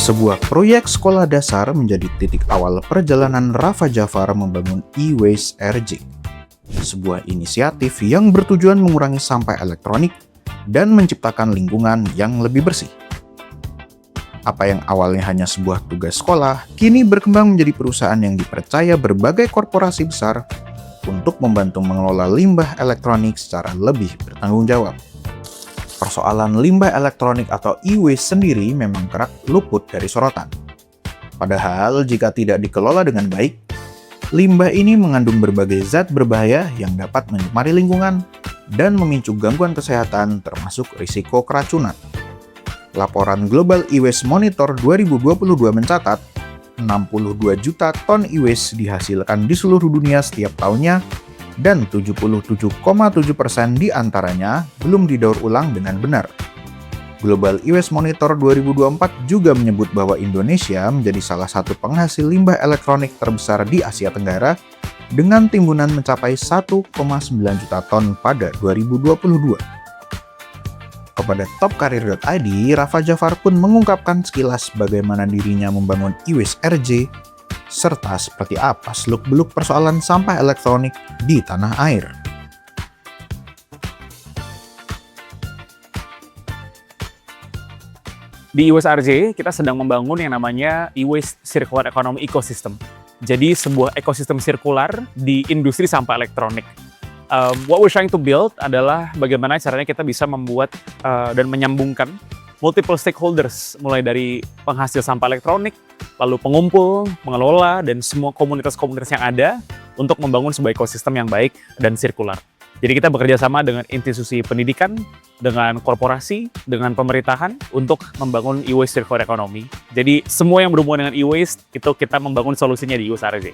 Sebuah proyek sekolah dasar menjadi titik awal perjalanan Rafa Jafar membangun e-waste RJ. Sebuah inisiatif yang bertujuan mengurangi sampah elektronik dan menciptakan lingkungan yang lebih bersih. Apa yang awalnya hanya sebuah tugas sekolah, kini berkembang menjadi perusahaan yang dipercaya berbagai korporasi besar untuk membantu mengelola limbah elektronik secara lebih bertanggung jawab. Persoalan limbah elektronik atau e-waste sendiri memang kerap luput dari sorotan. Padahal jika tidak dikelola dengan baik, limbah ini mengandung berbagai zat berbahaya yang dapat mencemari lingkungan dan memicu gangguan kesehatan termasuk risiko keracunan. Laporan Global E-Waste Monitor 2022 mencatat 62 juta ton e-waste dihasilkan di seluruh dunia setiap tahunnya dan 77,7% diantaranya belum didaur ulang dengan benar. Global E-Waste Monitor 2024 juga menyebut bahwa Indonesia menjadi salah satu penghasil limbah elektronik terbesar di Asia Tenggara dengan timbunan mencapai 1,9 juta ton pada 2022. Kepada topkarir.id, Rafa Jafar pun mengungkapkan sekilas bagaimana dirinya membangun e-waste RJ, serta seperti apa seluk-beluk persoalan sampah elektronik di tanah air. Di e-waste RJ, kita sedang membangun yang namanya e-waste circular economy ecosystem. Jadi sebuah ekosistem sirkular di industri sampah elektronik. What we're trying to build adalah bagaimana caranya kita bisa membuat dan menyambungkan multiple stakeholders, mulai dari penghasil sampah elektronik, lalu pengumpul, pengelola, dan semua komunitas-komunitas yang ada untuk membangun sebuah ekosistem yang baik dan sirkular. Jadi kita bekerja sama dengan institusi pendidikan, dengan korporasi, dengan pemerintahan untuk membangun e-waste circular economy. Jadi semua yang berhubungan dengan e-waste itu kita membangun solusinya di e-waste RJ.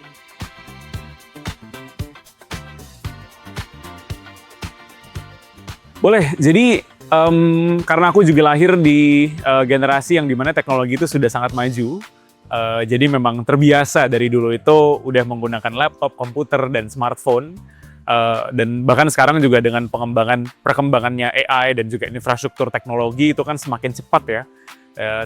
Boleh, jadi karena aku juga lahir di generasi yang dimana teknologi itu sudah sangat maju, jadi memang terbiasa dari dulu itu udah menggunakan laptop, komputer, dan smartphone, dan bahkan sekarang juga dengan perkembangannya AI dan juga infrastruktur teknologi itu kan semakin cepat ya.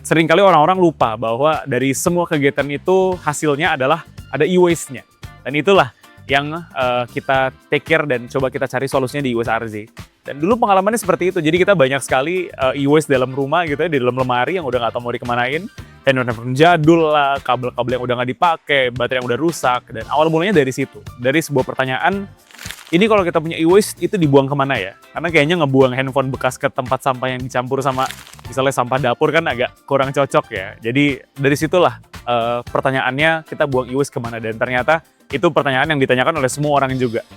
Seringkali orang-orang lupa bahwa dari semua kegiatan itu hasilnya adalah ada e-waste-nya, dan itulah yang kita take care dan coba kita cari solusinya di e-waste RJ. Dan dulu pengalamannya seperti itu, jadi kita banyak sekali e-waste dalam rumah gitu ya, di dalam lemari yang udah nggak tahu mau dikemanain, handphone jadul lah, kabel-kabel yang udah nggak dipakai, baterai yang udah rusak, dan awal mulanya dari situ, dari sebuah pertanyaan, ini kalau kita punya e-waste itu dibuang kemana ya? Karena kayaknya ngebuang handphone bekas ke tempat sampah yang dicampur sama misalnya sampah dapur kan agak kurang cocok ya. Jadi dari situlah pertanyaannya kita buang e-waste kemana, dan ternyata itu pertanyaan yang ditanyakan oleh semua orang juga.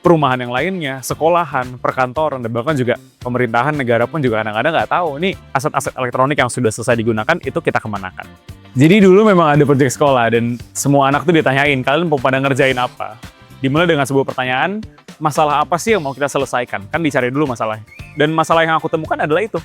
Perumahan yang lainnya, sekolahan, perkantoran, dan bahkan juga pemerintahan negara pun juga kadang-kadang nggak tahu nih aset-aset elektronik yang sudah selesai digunakan itu kita kemanakan. Jadi dulu memang ada proyek sekolah dan semua anak tuh ditanyain, kalian mau pada ngerjain apa? Dimulai dengan sebuah pertanyaan, masalah apa sih yang mau kita selesaikan? Kan dicari dulu masalahnya. Dan masalah yang aku temukan adalah itu.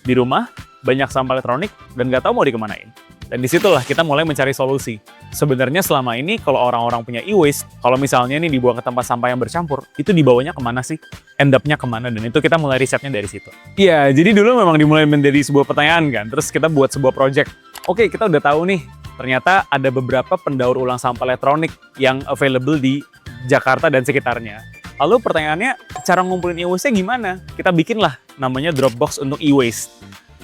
Di rumah, banyak sampah elektronik dan nggak tahu mau dikemanain. Dan disitulah kita mulai mencari solusi. Sebenarnya selama ini kalau orang-orang punya e-waste, kalau misalnya ini dibuang ke tempat sampah yang bercampur, itu dibawanya kemana sih? End up-nya kemana? Dan itu kita mulai risetnya dari situ. Iya, jadi dulu memang dimulai menjadi sebuah pertanyaan kan. Terus kita buat sebuah project. Oke, kita udah tahu nih, ternyata ada beberapa pendaur ulang sampah elektronik yang available di Jakarta dan sekitarnya. Lalu pertanyaannya, cara ngumpulin e-waste-nya gimana? Kita bikinlah namanya Dropbox untuk e-waste.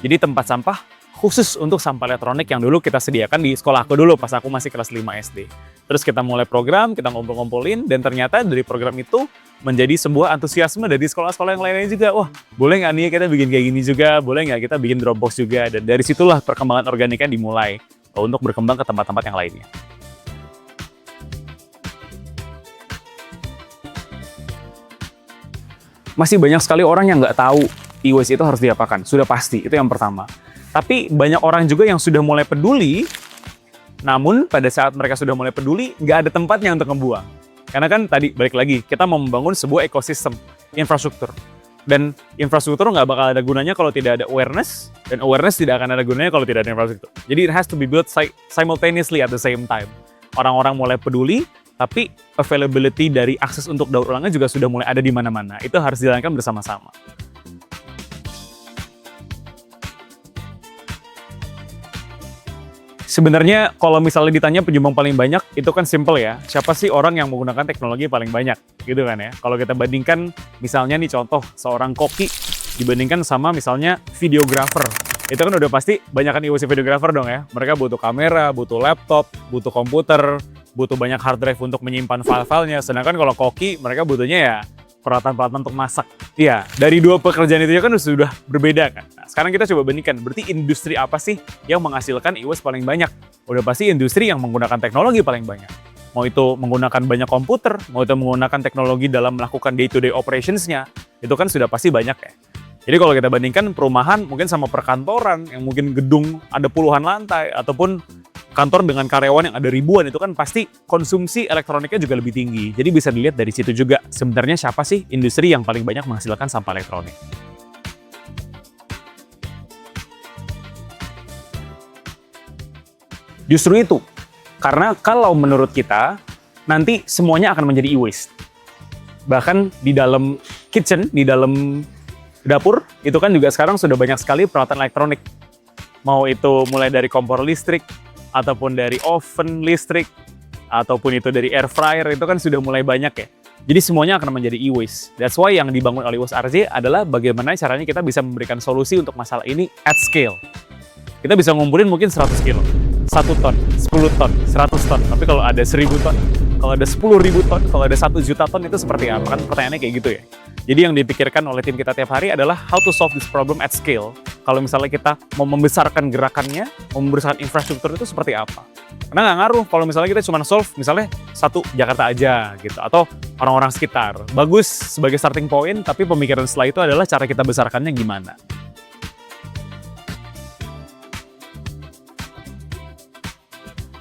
Jadi tempat sampah khusus untuk sampah elektronik yang dulu kita sediakan di sekolah aku dulu pas aku masih kelas 5 SD. Terus kita mulai program, kita ngumpul-ngumpulin, dan ternyata dari program itu menjadi sebuah antusiasme dari sekolah-sekolah yang lainnya juga. Wah, boleh nggak nih kita bikin kayak gini juga? Boleh nggak kita bikin Dropbox juga? Dan dari situlah perkembangan organiknya dimulai untuk berkembang ke tempat-tempat yang lainnya. Masih banyak sekali orang yang nggak tahu e-waste itu harus diapakan. Sudah pasti, itu yang pertama. Tapi banyak orang juga yang sudah mulai peduli, namun pada saat mereka sudah mulai peduli, nggak ada tempatnya untuk ngebuang. Karena kan tadi, balik lagi, kita mau membangun sebuah ekosistem, infrastruktur. Dan infrastruktur nggak bakal ada gunanya kalau tidak ada awareness, dan awareness tidak akan ada gunanya kalau tidak ada infrastruktur. Jadi it has to be built simultaneously at the same time. Orang-orang mulai peduli, tapi availability dari akses untuk daur ulangnya juga sudah mulai ada di mana-mana. Itu harus dijalankan bersama-sama. Sebenarnya kalau misalnya ditanya penyumbang paling banyak, itu kan simple ya. Siapa sih orang yang menggunakan teknologi paling banyak? Gitu kan ya. Kalau kita bandingkan, misalnya nih contoh, seorang koki dibandingkan sama misalnya videographer. Itu kan udah pasti banyakan IWC videographer dong ya. Mereka butuh kamera, butuh laptop, butuh komputer, butuh banyak hard drive untuk menyimpan file-filenya. Sedangkan kalau koki, mereka butuhnya ya peralatan-peralatan untuk masak. Iya, dari dua pekerjaan itu kan sudah berbeda kan. Nah, sekarang kita coba bandingkan, berarti industri apa sih yang menghasilkan IWS paling banyak? Udah pasti industri yang menggunakan teknologi paling banyak. Mau itu menggunakan banyak komputer, mau itu menggunakan teknologi dalam melakukan day-to-day operationsnya, itu kan sudah pasti banyak ya. Jadi kalau kita bandingkan perumahan mungkin sama perkantoran yang mungkin gedung ada puluhan lantai, ataupun kantor dengan karyawan yang ada ribuan, itu kan pasti konsumsi elektroniknya juga lebih tinggi. Jadi bisa dilihat dari situ juga sebenarnya siapa sih industri yang paling banyak menghasilkan sampah elektronik. Justru itu, karena kalau menurut kita nanti semuanya akan menjadi e-waste. Bahkan di dalam kitchen, di dalam dapur, itu kan juga sekarang sudah banyak sekali peralatan elektronik. Mau itu mulai dari kompor listrik, ataupun dari oven listrik, ataupun itu dari air fryer, itu kan sudah mulai banyak ya. Jadi semuanya akan menjadi e-waste. That's why yang dibangun oleh IWS RJ adalah bagaimana caranya kita bisa memberikan solusi untuk masalah ini at scale. Kita bisa ngumpulin mungkin 100 kilo, 1 ton, 10 ton, 100 ton. Tapi kalau ada 1000 ton, kalau ada 10.000 ton, kalau ada 1 juta ton, itu seperti apa? Kan pertanyaannya kayak gitu ya. Jadi yang dipikirkan oleh tim kita tiap hari adalah how to solve this problem at scale. Kalau misalnya kita mau membesarkan gerakannya, mau membesarkan infrastruktur itu seperti apa. Karena nggak ngaruh kalau misalnya kita cuma solve misalnya satu Jakarta aja gitu, atau orang-orang sekitar. Bagus sebagai starting point, tapi pemikiran setelah itu adalah cara kita besarkannya gimana.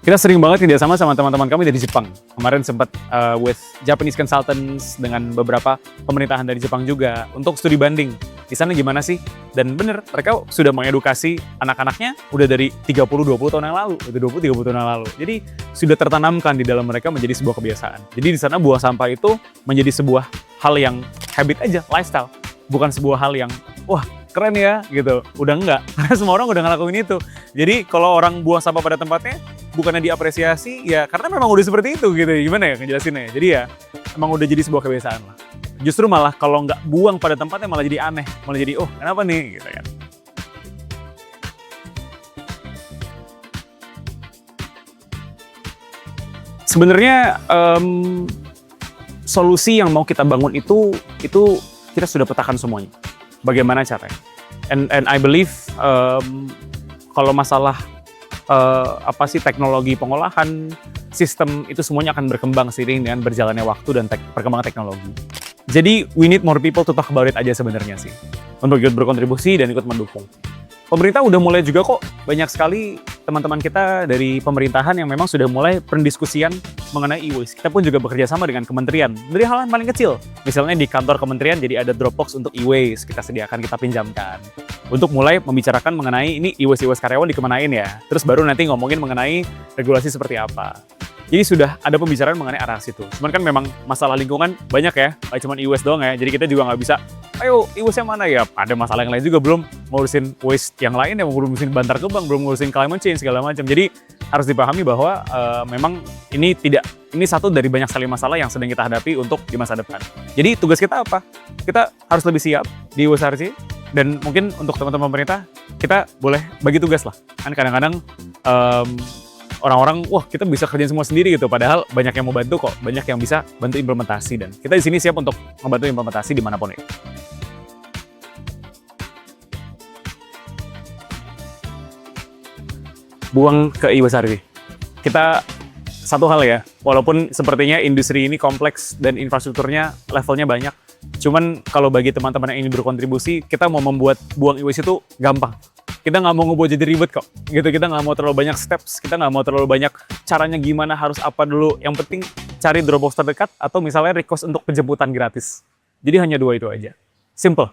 Kita sering banget kerjasama sama teman-teman kami dari Jepang. Kemarin sempat with Japanese consultants dengan beberapa pemerintahan dari Jepang juga untuk studi banding. Di sana gimana sih? Dan bener, mereka sudah mengedukasi anak-anaknya udah dari 30-20 tahun yang lalu. Itu 20-30 tahun yang lalu. Jadi sudah tertanamkan di dalam mereka menjadi sebuah kebiasaan. Jadi di sana buang sampah itu menjadi sebuah hal yang habit aja, lifestyle. Bukan sebuah hal yang, wah keren ya gitu. Udah enggak, karena semua orang udah ngelakuin itu. Jadi kalau orang buang sampah pada tempatnya, bukannya diapresiasi, ya karena memang udah seperti itu gitu. Gimana ya ngejelasinnya? Jadi ya emang udah jadi sebuah kebiasaan lah. Justru malah kalau nggak buang pada tempatnya malah jadi aneh. Malah jadi, oh kenapa nih? Gitu kan. Sebenarnya solusi yang mau kita bangun itu kita sudah petakan semuanya. Bagaimana caranya? And I believe kalau masalah apa sih teknologi pengolahan, sistem itu semuanya akan berkembang seiring dengan berjalannya waktu dan perkembangan teknologi. Jadi we need more people to talk about it aja sebenarnya sih, untuk ikut berkontribusi dan ikut mendukung. Pemerintah udah mulai juga kok, banyak sekali teman-teman kita dari pemerintahan yang memang sudah mulai pendiskusian mengenai e-waste. Kita pun juga bekerja sama dengan kementerian, dari hal yang paling kecil. Misalnya di kantor kementerian jadi ada Dropbox untuk e-waste, kita sediakan, kita pinjamkan. Untuk mulai membicarakan mengenai ini e-waste karyawan dikemanain ya. Terus baru nanti ngomongin mengenai regulasi seperti apa. Jadi sudah ada pembicaraan mengenai arah situ. Cuman kan memang masalah lingkungan banyak ya, nggak cuma e-waste doang ya. Jadi kita juga nggak bisa, ayo e-waste yang mana ya? Ada masalah yang lain juga, belum ngurusin waste yang lain ya, belum ngurusin Bantar Gebang, belum ngurusin climate change segala macam. Jadi harus dipahami bahwa memang ini satu dari banyak sekali masalah yang sedang kita hadapi untuk di masa depan. Jadi tugas kita apa? Kita harus lebih siap di USRC, dan mungkin untuk teman-teman pemerintah kita boleh bagi tugas lah. Kan kadang-kadang orang-orang, wah kita bisa kerjain semua sendiri gitu, padahal banyak yang mau bantu kok, banyak yang bisa bantu implementasi, dan kita di sini siap untuk membantu implementasi dimanapun ya. Buang ke e-waste. Kita satu hal ya, walaupun sepertinya industri ini kompleks dan infrastrukturnya levelnya banyak, cuman kalau bagi teman-teman yang ingin berkontribusi, kita mau membuat buang e-waste itu gampang. Kita nggak mau ngebuat jadi ribet kok, gitu. Kita nggak mau terlalu banyak steps, kita nggak mau terlalu banyak caranya gimana, harus apa dulu. Yang penting cari Dropbox terdekat, atau misalnya request untuk penjemputan gratis. Jadi hanya 2 itu aja. Simple.